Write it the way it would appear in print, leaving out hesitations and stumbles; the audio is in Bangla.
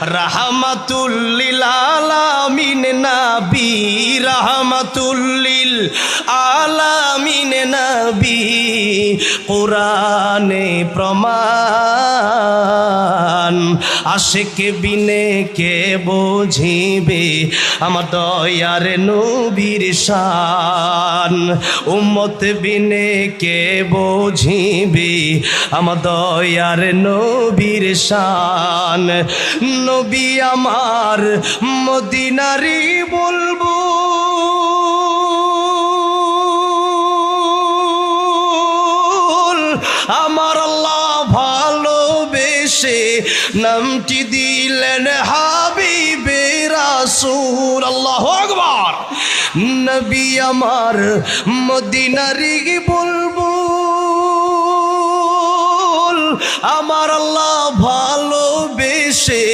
রাহমাতুল লিল আলামিন নবী, রাহমাতুল লিল আলামিন নবী, কোরআনে প্রমাণ। আশিক বিনে কে বুঝিবে আমার দয়ার নবীর শান, উম্মত বিনে কে বুঝিবে আমার দয়ার নবীর শান। নবী আমার মদিনারি বলবো, আমার আল্লাহ ভালোবেসে নামটি দিলেন হাবিবে রাসূল। আল্লাহু আকবার। নবী আমার মদিনারি বলবো, আমার আল্লাহ ভালোবেসে